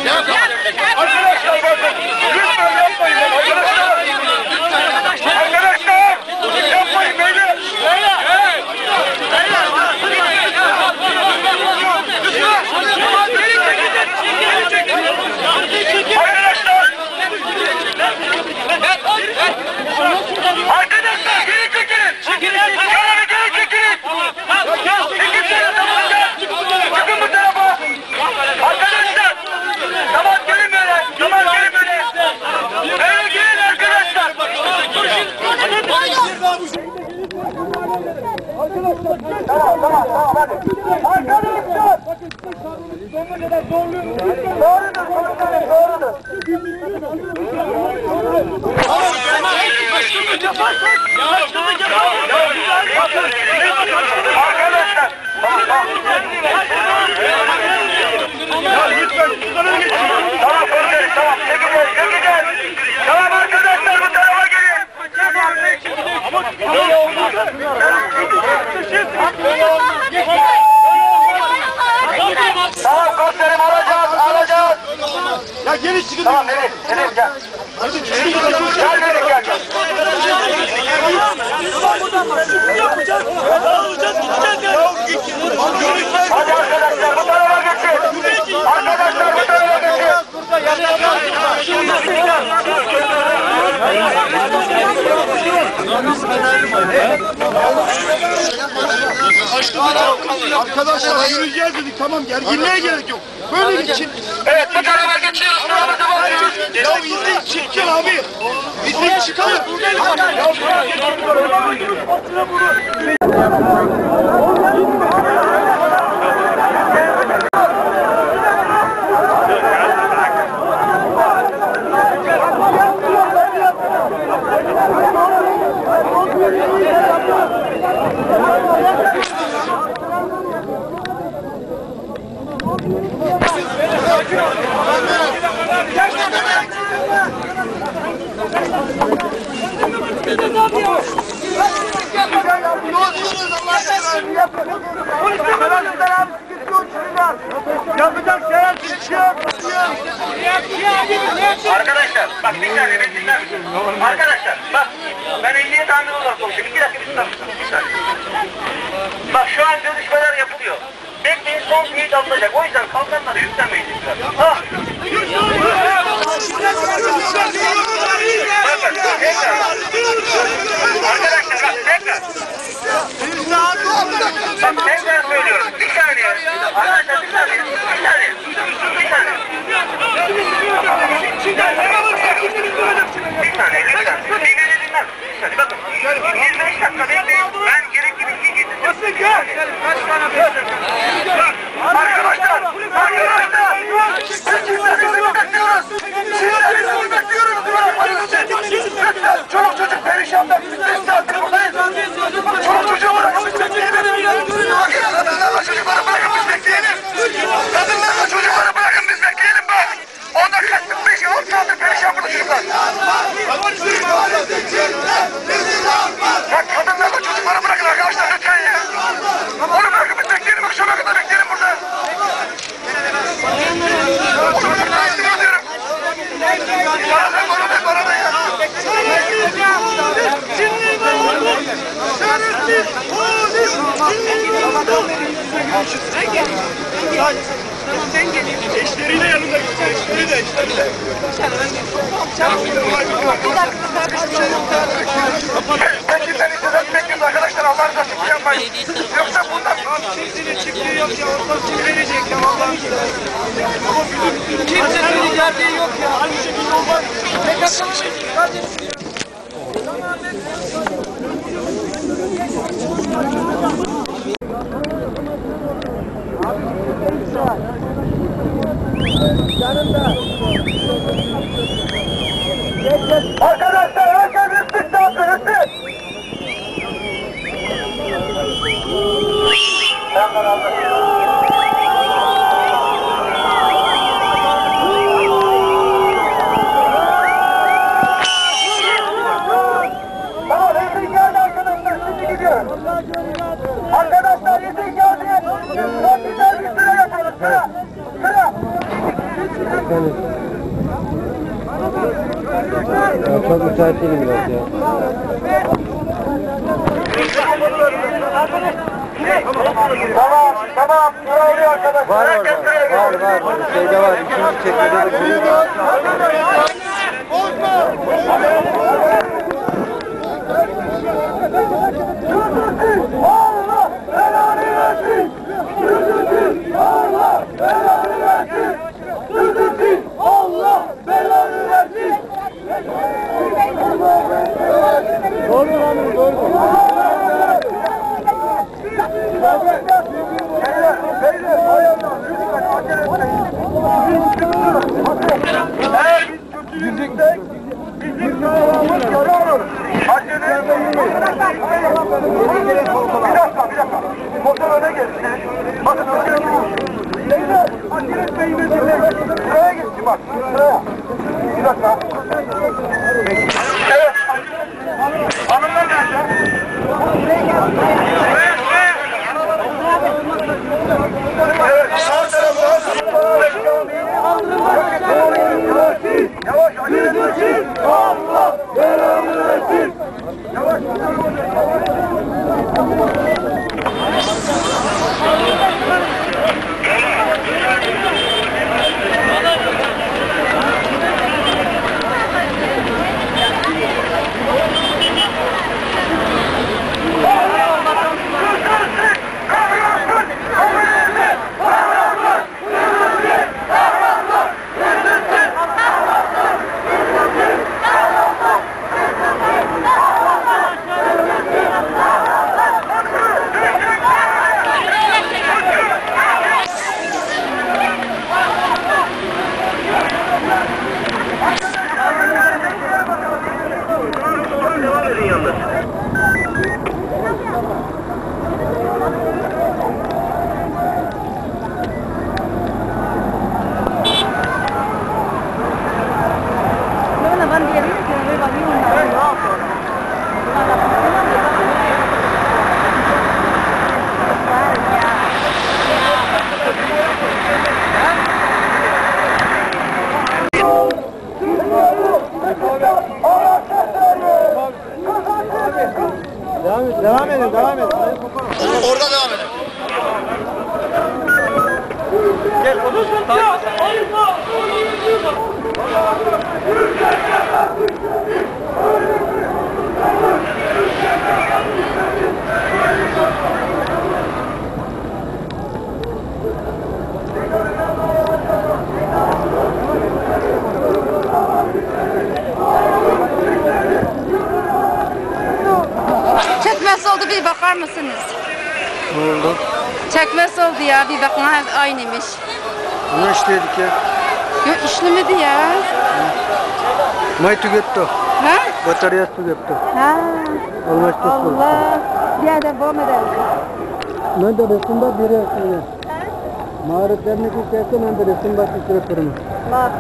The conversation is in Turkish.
Arkadaşlar bakın. Lütfen yapmayın. Arkadaşlar. Yapmayın beyler. Arkadaşlar geri çekilin. Kenara geri çekilin. Çıkın bu tarafa. Arkadaşlar. Tamam gelin böyle. Tamam gelin böyle. Böyle gelin arkadaşlar. Tamam hadi. Arkadaşlar. Sonuna kadar zorluyoruz. Doğrudur. Arkadaşlar. Ya lütfen şunları geçin. Tamam komiserim tamam. Çekeceğiz. Tamam arkadaşlar bu tarafa gelin. Ama böyle olmaz. Tamam komiserim alacağız. Ya gelin çıkın. Tamam Melih gel. Gel Melih gel. Hadi arkadaşlar bu tarafa geçin. Arkadaşlar bu tarafa geçin. Arkadaşlar yürüyeceğiz dedik tamam gerginliğe gerek yok. Böyle geçin. Evet bu tarafa geçiyoruz. Ya izleyin çıkın abi. İzleyin çıkalım. Yapacak şeyler çıkıyor. Arkadaşlar bak bir saniye beni dinler misin? Arkadaşlar bak ben emniyet amiri olarak konuşuyorum. 2 dakika bir saniye. Bak şu an görüşmeler yapılıyor. Bekleyin son teyit alınacak. O yüzden kalkanlara yüklenmeyin. Ha. Arkadaşlar bak tekrar. Bak tekrar söylüyorum. Bir saniye. Arkadaşlar bir saniye. Bir saniye lütfen. Bir beni dinler. Bir saniye bakın. 25 dakika bekleyin. Ben gerekli bilgi getireceğim. Nasıl gel? Kaç tane bekliyorsun? Arkadaşlar! Sizi bekliyoruz! Lütfen! Çoluk çocuk perişanda! 5 saattir buradayız! Çoluk çocuğu bırakın biz bekleyelim! Kadınlarla çocukları bırakın biz bekleyelim! Kadınlarla çocukları bırakın biz bekleyelim bak! 10 dakika 5-10 saattir perişan burada çocuklar! Ya kadınlarla çocukları bırakın arkadaşlar lütfen ya! Onu bırakın biz bekleyelim! Akşama kadar bekleyelim burada! Bana da ya! Tamam ben geleyim. Eşleriyle yanında gitsin. Eşleriyle. Peki ben izledim bekliyoruz arkadaşlar Allah'ınıza şükür yapmayın. Yoksa bundan Kimsenin çıktığı yok ya. Ortam çevirecek ya. Allah'ım. Kimsenin ilerliği yok ya. Aynı şekilde olmaz. Ne kaçamayız kardeşim. arkadaşlar herkes üstü çalsın üstü. Hemen aldım. efendim. Ya çok müsait değilim biraz ya. Tamam. Sıra oluyor arkadaşlar. Var Herkes sıraya orada. geçsin. Var. Şeyde var. İkinci çekmede de kuruyor. Allah belanı versin. Allah belanı versin. Allah belanı versin. Doğru lan, doğru. Beyler, ayağına, lütfen acele etmeyin. Eğer biz kötülüğümüzde bizim davamız yarar. Acele etmeyin. Bir dakika. Motor öne geçsin. Bakın acele etmeyin. Beyler, acele etmeyin ve dinleyin. Sıraya geçsin bak, sıraya. Bir dakika. Evet. Hanımlar nerede? Evet, sağ tarafta. Yavaş, acele etmeyin. Allah belanı versin. Yavaş. Devam edin. Orada devam edin. Çekmesi oldu, bir bakar mısınız? Ne oldu? Çekmesi oldu ya, bir bakın aynıymış. Ne işledik ya? Yok işlemedi ya. May tüketti. Ha? Bataryası tüketti. Ha. Anlaştık. Allah. Bir de devam edelim. Ben de resimde bir resimde. Mağrıplarını keserken ben de resim başı süre kırmızı. Allah